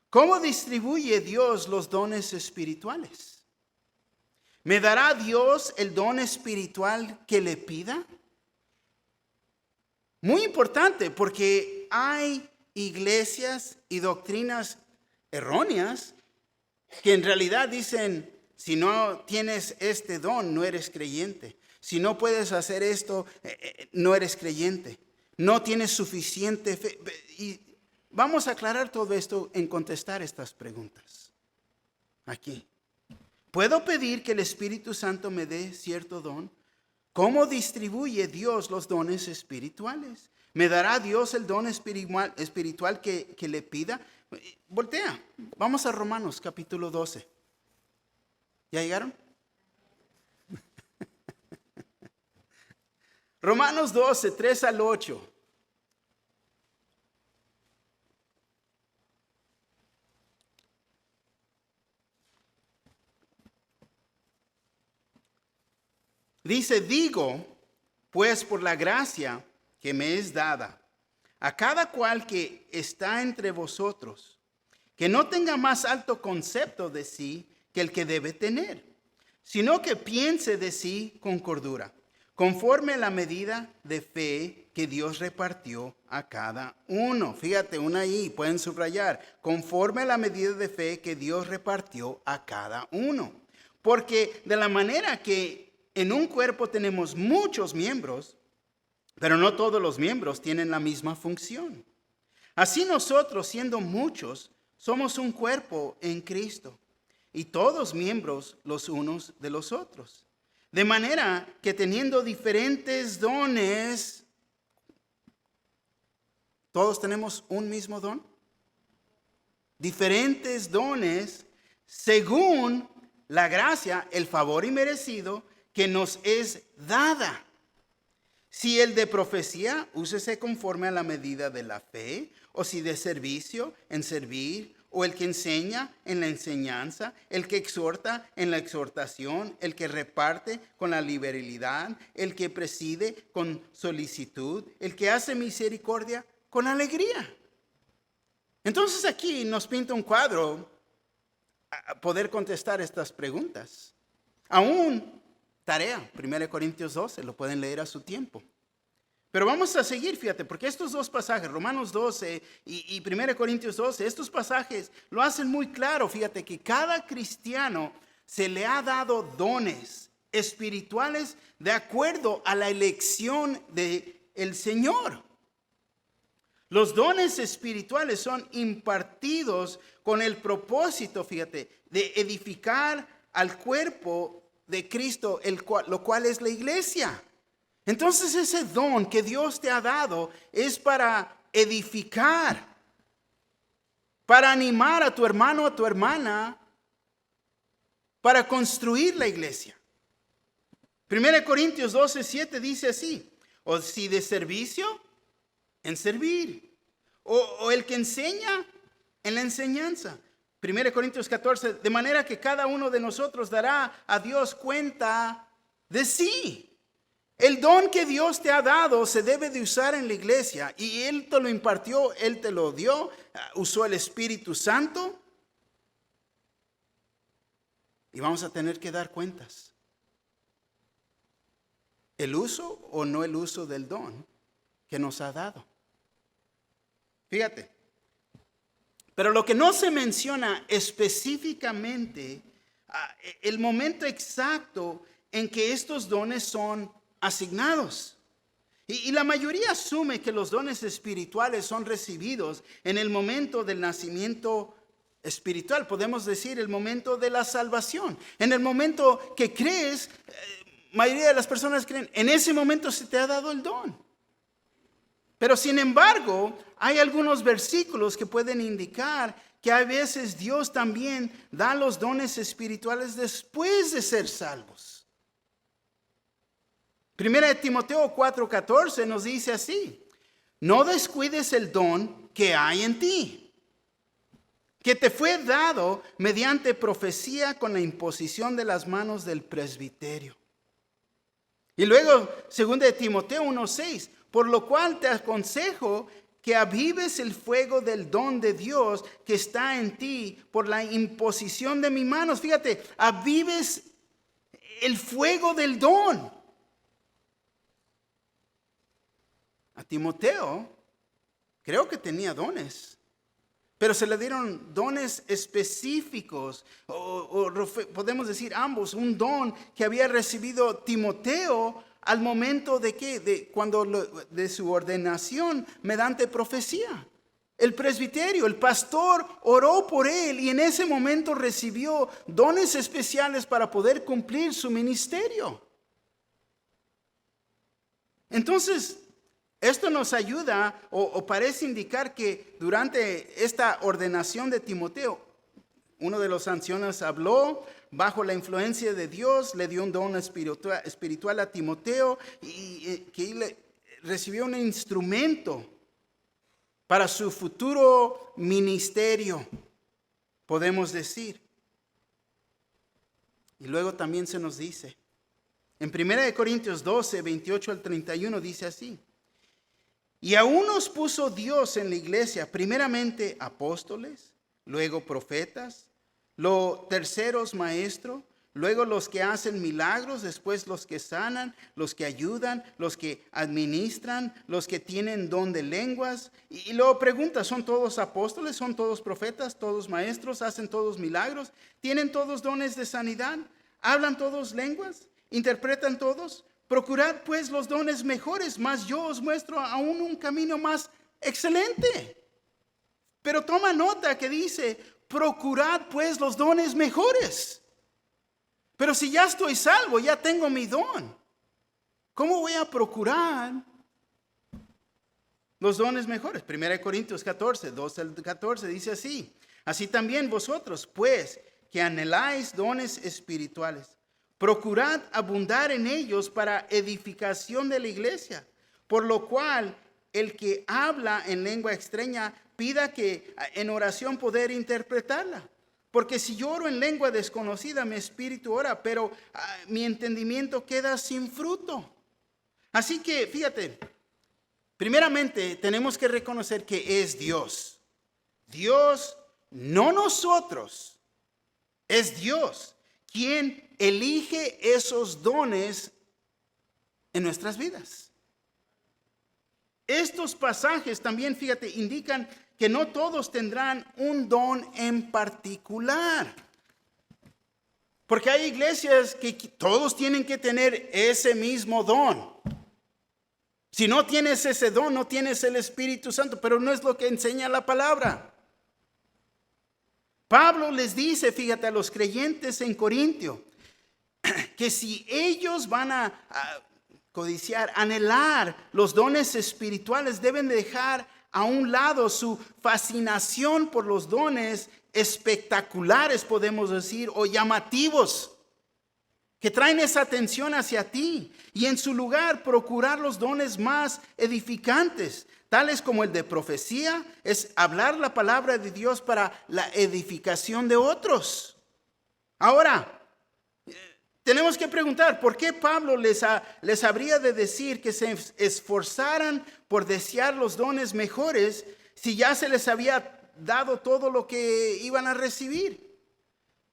¿Cómo distribuye Dios los dones espirituales? ¿Me dará Dios el don espiritual que le pida? Muy importante, porque hay iglesias y doctrinas erróneas que en realidad dicen: si no tienes este don, no eres creyente. Si no puedes hacer esto, no eres creyente. No tienes suficiente fe. Y vamos a aclarar todo esto en contestar estas preguntas. Aquí. ¿Puedo pedir que el Espíritu Santo me dé cierto don? ¿Cómo distribuye Dios los dones espirituales? ¿Me dará Dios el don espiritual que le pida? Voltea, vamos a Romanos capítulo 12. ¿Ya llegaron? Romanos 12, 3 al 8. Dice, digo, pues por la gracia que me es dada, a cada cual que está entre vosotros, que no tenga más alto concepto de sí que el que debe tener, sino que piense de sí con cordura, conforme a la medida de fe que Dios repartió a cada uno. Fíjate, una ahí, pueden subrayar, conforme a la medida de fe que Dios repartió a cada uno. Porque de la manera que en un cuerpo tenemos muchos miembros, pero no todos los miembros tienen la misma función. Así nosotros, siendo muchos, somos un cuerpo en Cristo, y todos miembros los unos de los otros. De manera que teniendo diferentes dones, ¿todos tenemos un mismo don? Diferentes dones según la gracia, el favor inmerecido que nos es dada. Si el de profecía, úsese conforme a la medida de la fe, o si de servicio, en servir, o el que enseña en la enseñanza, el que exhorta en la exhortación, el que reparte con la liberalidad, el que preside con solicitud, el que hace misericordia con alegría. Entonces aquí nos pinta un cuadro a poder contestar estas preguntas. Aún tarea, 1 Corintios 12, lo pueden leer a su tiempo. Pero vamos a seguir, fíjate, porque estos dos pasajes, Romanos 12 y 1 Corintios 12, estos pasajes lo hacen muy claro. Fíjate que cada cristiano se le ha dado dones espirituales de acuerdo a la elección del Señor. Los dones espirituales son impartidos con el propósito, fíjate, de edificar al cuerpo de Cristo, lo cual es la iglesia. Entonces ese don que Dios te ha dado es para edificar, para animar a tu hermano o a tu hermana, para construir la iglesia. 1 Corintios 12, 7 dice así, o si de servicio, en servir, o el que enseña, en la enseñanza. 1 Corintios 14, de manera que cada uno de nosotros dará a Dios cuenta de sí. El don que Dios te ha dado se debe de usar en la iglesia, y Él te lo impartió, Él te lo dio, usó el Espíritu Santo, y vamos a tener que dar cuentas. El uso o no el uso del don que nos ha dado. Fíjate. Pero lo que no se menciona específicamente, el momento exacto en que estos dones son asignados. Y la mayoría asume que los dones espirituales son recibidos en el momento del nacimiento espiritual. Podemos decir el momento de la salvación. En el momento que crees, mayoría de las personas creen, en ese momento se te ha dado el don. Pero sin embargo, hay algunos versículos que pueden indicar que a veces Dios también da los dones espirituales después de ser salvos. 1 Timoteo 4:14 nos dice así: no descuides el don que hay en ti, que te fue dado mediante profecía con la imposición de las manos del presbiterio. Y luego 2 Timoteo 1:6, por lo cual te aconsejo que avives el fuego del don de Dios que está en ti por la imposición de mis manos. Fíjate, avives el fuego del don. A Timoteo, creo que tenía dones, pero se le dieron dones específicos, o podemos decir ambos, un don que había recibido Timoteo al momento de ¿qué? De su ordenación mediante profecía. El presbiterio, el pastor oró por él y en ese momento recibió dones especiales para poder cumplir su ministerio. Entonces, Esto nos ayuda o parece indicar que durante esta ordenación de Timoteo, uno de los ancianos habló bajo la influencia de Dios, le dio un don espiritual a Timoteo y que recibió un instrumento para su futuro ministerio, podemos decir. Y luego también se nos dice, en 1 Corintios 12, 28 al 31 dice así: y aún nos puso Dios en la iglesia, primeramente apóstoles, luego profetas, los terceros maestros, luego los que hacen milagros, después los que sanan, los que ayudan, los que administran, los que tienen don de lenguas. Y luego pregunta, ¿son todos apóstoles? ¿Son todos profetas? ¿Todos maestros? ¿Hacen todos milagros? ¿Tienen todos dones de sanidad? ¿Hablan todos lenguas? ¿Interpretan todos? Procurad pues los dones mejores, mas yo os muestro aún un camino más excelente. Pero toma nota que dice, procurad pues los dones mejores. Pero si ya estoy salvo, ya tengo mi don, ¿cómo voy a procurar los dones mejores? 1 Corintios 14, 12 al 14 dice así: así también vosotros, pues, que anheláis dones espirituales, procurad abundar en ellos para edificación de la iglesia, por lo cual el que habla en lengua extraña pida que en oración poder interpretarla. Porque si yo oro en lengua desconocida, mi espíritu ora, pero mi entendimiento queda sin fruto. Así que, fíjate, primeramente tenemos que reconocer que es Dios. Dios, no nosotros, es Dios quien elige esos dones en nuestras vidas. Estos pasajes también, fíjate, indican que no todos tendrán un don en particular. Porque hay iglesias que todos tienen que tener ese mismo don. Si no tienes ese don, no tienes el Espíritu Santo, pero no es lo que enseña la palabra. Pablo les dice, fíjate, a los creyentes en Corintio, que si ellos van a codiciar, anhelar los dones espirituales, deben dejar a un lado su fascinación por los dones espectaculares, podemos decir, o llamativos, que traen esa atención hacia ti, y en su lugar procurar los dones más edificantes, tales como el de profecía, es hablar la palabra de Dios para la edificación de otros. Ahora, tenemos que preguntar, ¿por qué Pablo les habría de decir que se esforzaran por desear los dones mejores si ya se les había dado todo lo que iban a recibir?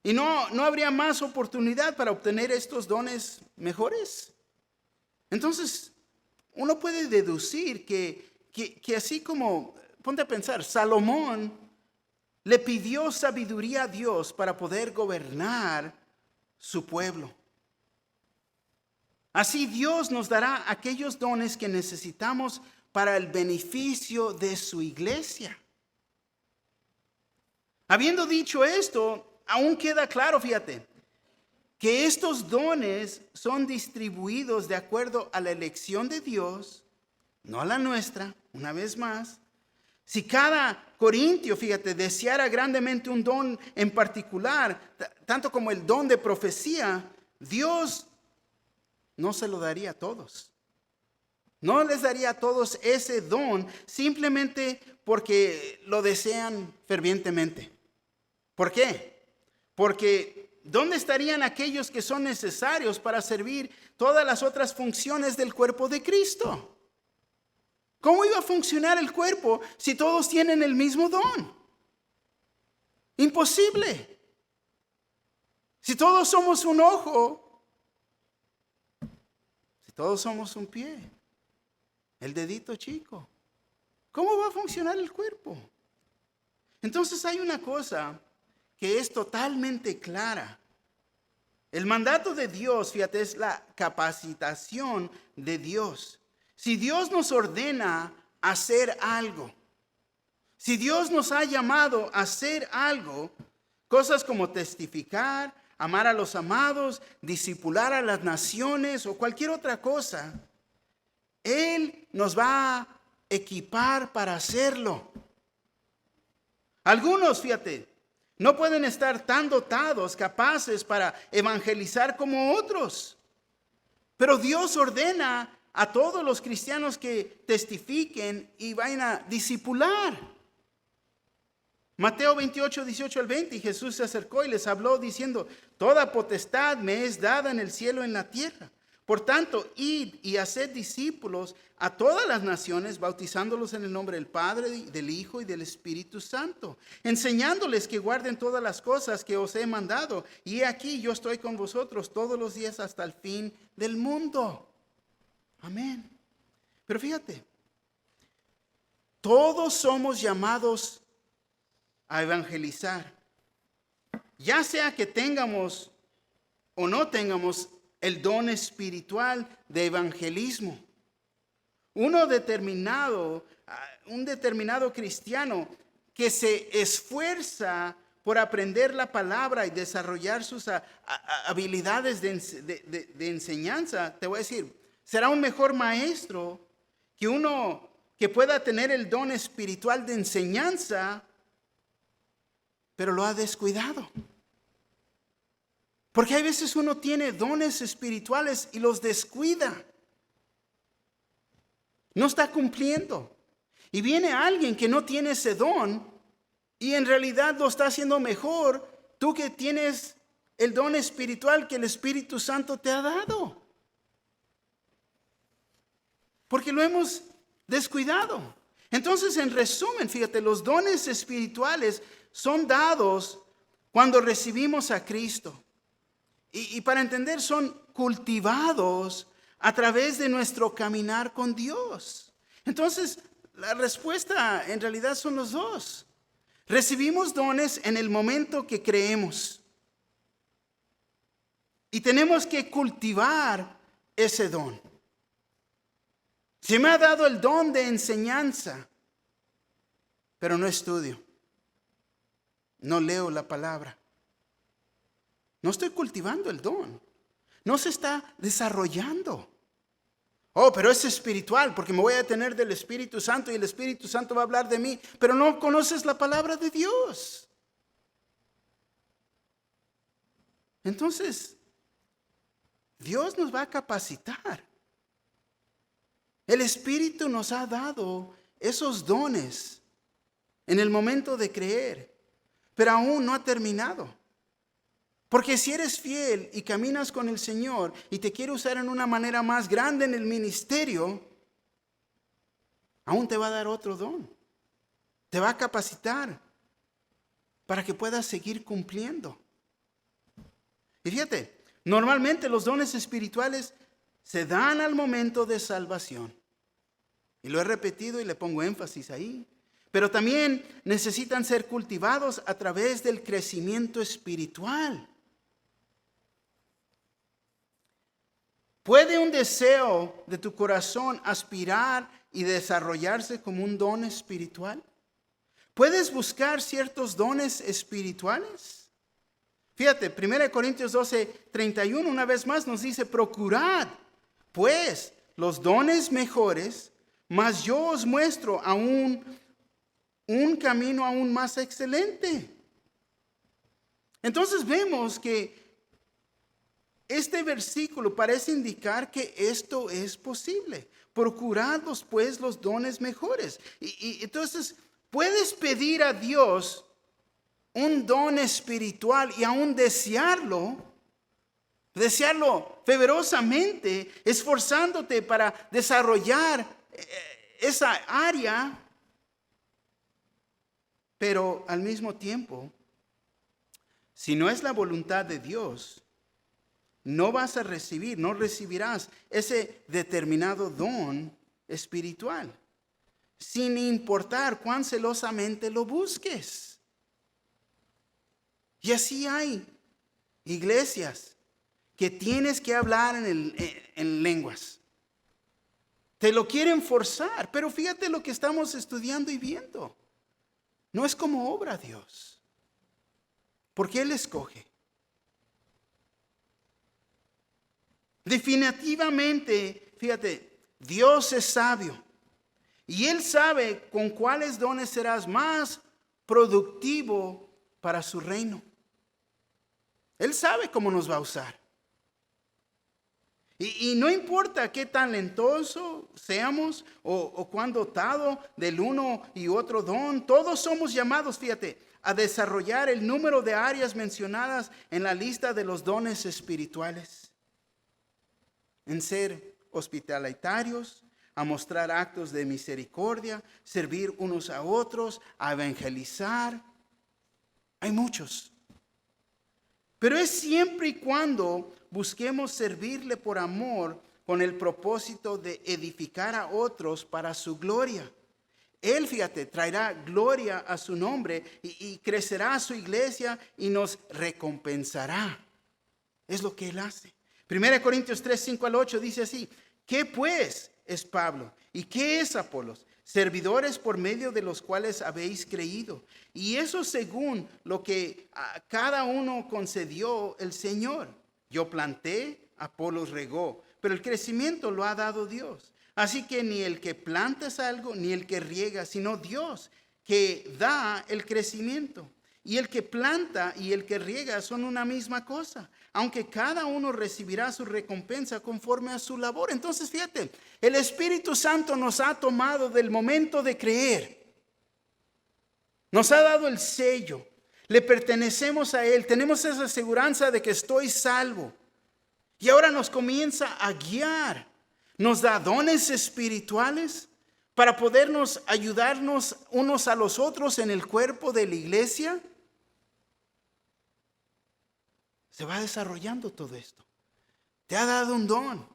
¿Y no habría más oportunidad para obtener estos dones mejores? Entonces, uno puede deducir que así como, ponte a pensar, Salomón le pidió sabiduría a Dios para poder gobernar su pueblo. Así Dios nos dará aquellos dones que necesitamos para el beneficio de su iglesia. Habiendo dicho esto, aún queda claro, fíjate, que estos dones son distribuidos de acuerdo a la elección de Dios, no a la nuestra, una vez más. Si cada corintio, fíjate, deseara grandemente un don en particular, tanto como el don de profecía, Dios no se lo daría a todos. No les daría a todos ese don simplemente porque lo desean fervientemente. ¿Por qué? Porque ¿dónde estarían aquellos que son necesarios para servir todas las otras funciones del cuerpo de Cristo? ¿Cómo iba a funcionar el cuerpo si todos tienen el mismo don? Imposible. Si todos somos un ojo, si todos somos un pie, el dedito chico, ¿cómo va a funcionar el cuerpo? Entonces hay una cosa que es totalmente clara. El mandato de Dios, fíjate, es la capacitación de Dios. Si Dios nos ordena hacer algo, si Dios nos ha llamado a hacer algo, cosas como testificar, amar a los amados, discipular a las naciones o cualquier otra cosa, Él nos va a equipar para hacerlo. Algunos, fíjate, no pueden estar tan dotados, capaces para evangelizar como otros. Pero Dios ordena a todos los cristianos que testifiquen y vayan a discipular. Mateo 28, 18 al 20, y Jesús se acercó y les habló diciendo: toda potestad me es dada en el cielo y en la tierra. Por tanto, id y haced discípulos a todas las naciones, bautizándolos en el nombre del Padre, del Hijo y del Espíritu Santo, enseñándoles que guarden todas las cosas que os he mandado. Y he aquí, yo estoy con vosotros todos los días hasta el fin del mundo. Amén. Pero fíjate, todos somos llamados a evangelizar, ya sea que tengamos o no tengamos el don espiritual de evangelismo. Un determinado cristiano que se esfuerza por aprender la palabra y desarrollar sus habilidades de enseñanza, te voy a decir, será un mejor maestro que uno que pueda tener el don espiritual de enseñanza, pero lo ha descuidado. Porque hay veces uno tiene dones espirituales y los descuida. No está cumpliendo. Y viene alguien que no tiene ese don y en realidad lo está haciendo mejor. Tú que tienes el don espiritual que el Espíritu Santo te ha dado. Porque lo hemos descuidado. Entonces, en resumen, fíjate, los dones espirituales son dados cuando recibimos a Cristo. Y para entender, son cultivados a través de nuestro caminar con Dios. Entonces, la respuesta en realidad son los dos. Recibimos dones en el momento que creemos. Y tenemos que cultivar ese don. Se me ha dado el don de enseñanza, pero no estudio. No leo la palabra. No estoy cultivando el don. No se está desarrollando. Oh, pero es espiritual porque me voy a tener del Espíritu Santo y el Espíritu Santo va a hablar de mí. Pero no conoces la palabra de Dios. Entonces, Dios nos va a capacitar. El Espíritu nos ha dado esos dones en el momento de creer, pero aún no ha terminado. Porque si eres fiel y caminas con el Señor y te quiere usar en una manera más grande en el ministerio, aún te va a dar otro don. Te va a capacitar para que puedas seguir cumpliendo. Y fíjate, normalmente los dones espirituales se dan al momento de salvación. Y lo he repetido y le pongo énfasis ahí. Pero también necesitan ser cultivados a través del crecimiento espiritual. ¿Puede un deseo de tu corazón aspirar y desarrollarse como un don espiritual? ¿Puedes buscar ciertos dones espirituales? Fíjate, 1 Corintios 12, 31, una vez más nos dice: procurad, pues, los dones mejores, mas yo os muestro aún un camino aún más excelente. Entonces vemos que este versículo parece indicar que esto es posible. Procurados pues los dones mejores. Y entonces puedes pedir a Dios un don espiritual y aún desearlo fervorosamente, esforzándote para desarrollar esa área, pero al mismo tiempo, si no es la voluntad de Dios, no recibirás ese determinado don espiritual, sin importar cuán celosamente lo busques. Y así hay iglesias que tienes que hablar en lenguas. Te lo quieren forzar, pero fíjate lo que estamos estudiando y viendo. No es como obra Dios, porque Él escoge. Definitivamente, fíjate, Dios es sabio y Él sabe con cuáles dones serás más productivo para su reino. Él sabe cómo nos va a usar. Y no importa qué talentoso seamos o cuán dotado del uno y otro don, todos somos llamados, fíjate, a desarrollar el número de áreas mencionadas en la lista de los dones espirituales. En ser hospitalitarios, a mostrar actos de misericordia, servir unos a otros, a evangelizar. Hay muchos. Pero es siempre y cuando busquemos servirle por amor con el propósito de edificar a otros para su gloria. Él, fíjate, traerá gloria a su nombre y crecerá su iglesia y nos recompensará. Es lo que Él hace. 1 Corintios 3, 5 al 8 dice así: ¿qué pues es Pablo? ¿Y qué es Apolos? Servidores por medio de los cuales habéis creído. Y eso según lo que a cada uno concedió el Señor. Yo planté, Apolos regó, pero el crecimiento lo ha dado Dios. Así que ni el que planta es algo, ni el que riega, sino Dios que da el crecimiento. Y el que planta y el que riega son una misma cosa, aunque cada uno recibirá su recompensa conforme a su labor. Entonces, fíjate, el Espíritu Santo nos ha tomado del momento de creer. Nos ha dado el sello. Le pertenecemos a Él. Tenemos esa aseguranza de que estoy salvo. Y ahora nos comienza a guiar. Nos da dones espirituales para podernos ayudarnos unos a los otros en el cuerpo de la iglesia. Se va desarrollando todo esto. Te ha dado un don,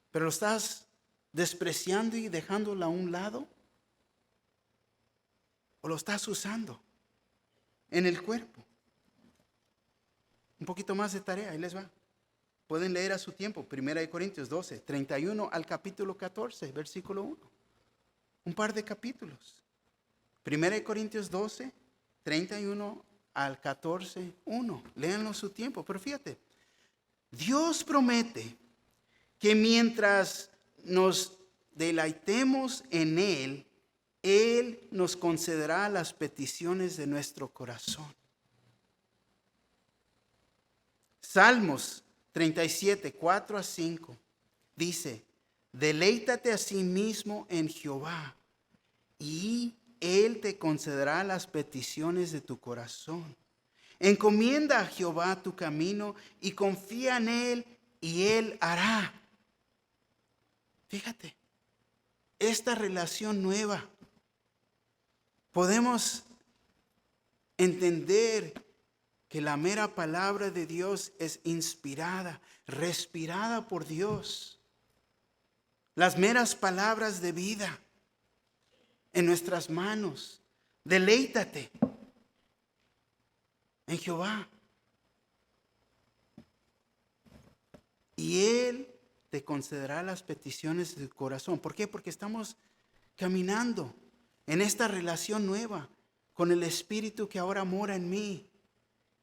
pero lo estás despreciando y dejándolo a un lado, o lo estás usando en el cuerpo. Un poquito más de tarea, ahí les va. Pueden leer a su tiempo, 1 Corintios 12, 31 al capítulo 14, versículo 1. Un par de capítulos. 1 Corintios 12, 31 al 14, 1. Léanlo a su tiempo. Pero fíjate, Dios promete que mientras nos deleitemos en Él, Él nos concederá las peticiones de nuestro corazón. Salmos 37, 4 a 5 dice: deleítate a sí mismo en Jehová y Él te concederá las peticiones de tu corazón. Encomienda a Jehová tu camino y confía en Él y Él hará. Fíjate, esta relación nueva, podemos entender que la mera palabra de Dios es inspirada, respirada por Dios. Las meras palabras de vida en nuestras manos. Deleítate en Jehová y Él te concederá las peticiones de tu corazón. ¿Por qué? Porque estamos caminando en esta relación nueva con el Espíritu que ahora mora en mí,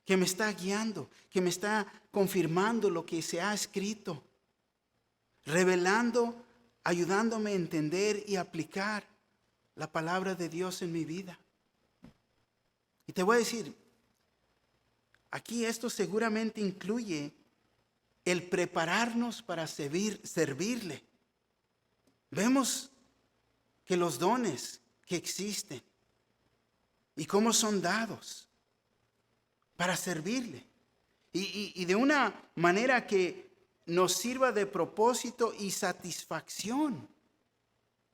que me está guiando, que me está confirmando lo que se ha escrito, revelando, ayudándome a entender y aplicar la palabra de Dios en mi vida. Y te voy a decir, aquí esto seguramente incluye el prepararnos para servirle. Vemos que los dones que existen y cómo son dados para servirle. Y de una manera que nos sirva de propósito y satisfacción.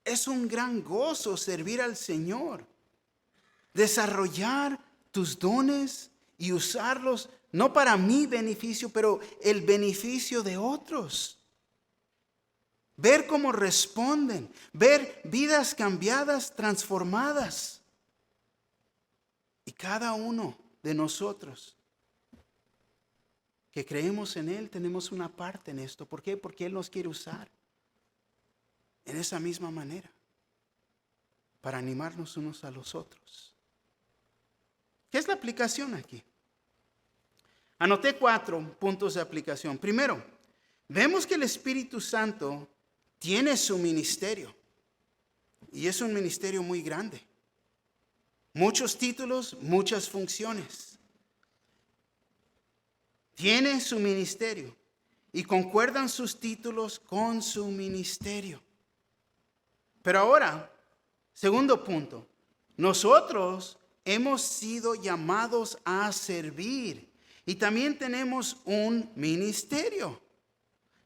Es un gran gozo servir al Señor. Desarrollar tus dones y usarlos no para mi beneficio, pero el beneficio de otros. Ver cómo responden, ver vidas cambiadas, transformadas. Y cada uno de nosotros que creemos en Él tenemos una parte en esto. ¿Por qué? Porque Él nos quiere usar en esa misma manera para animarnos unos a los otros. ¿Qué es la aplicación aquí? Anoté 4 puntos de aplicación. Primero, vemos que el Espíritu Santo tiene su ministerio. Y es un ministerio muy grande. Muchos títulos, muchas funciones. Tiene su ministerio. Y concuerdan sus títulos con su ministerio. Pero ahora, segundo punto. Nosotros hemos sido llamados a servir. Y también tenemos un ministerio.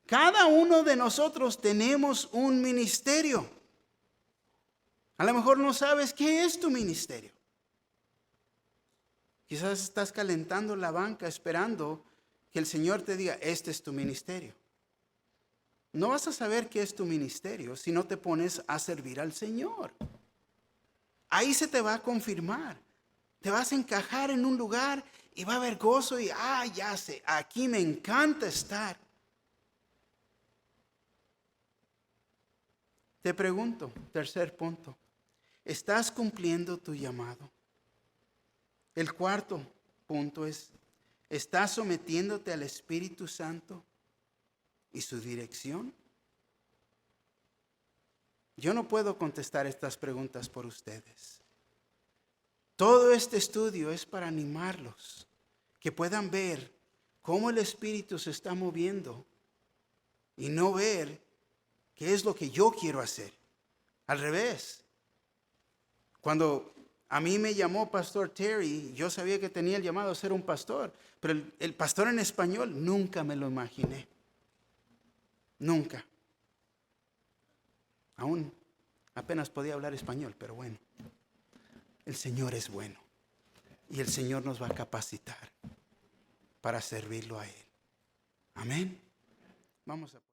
Cada uno de nosotros tenemos un ministerio. A lo mejor no sabes qué es tu ministerio. Quizás estás calentando la banca esperando que el Señor te diga, este es tu ministerio. No vas a saber qué es tu ministerio si no te pones a servir al Señor. Ahí se te va a confirmar. Te vas a encajar en un lugar y va a haber gozo y, ya sé, aquí me encanta estar. Te pregunto, tercer punto. ¿Estás cumpliendo tu llamado? El cuarto punto es, ¿estás sometiéndote al Espíritu Santo y su dirección? Yo no puedo contestar estas preguntas por ustedes. Todo este estudio es para animarlos, que puedan ver cómo el Espíritu se está moviendo y no ver qué es lo que yo quiero hacer. Al revés. Cuando a mí me llamó Pastor Terry, yo sabía que tenía el llamado a ser un pastor, pero el pastor en español nunca me lo imaginé. Nunca. Aún apenas podía hablar español, pero bueno, el Señor es bueno y el Señor nos va a capacitar para servirlo a Él. Amén. Vamos a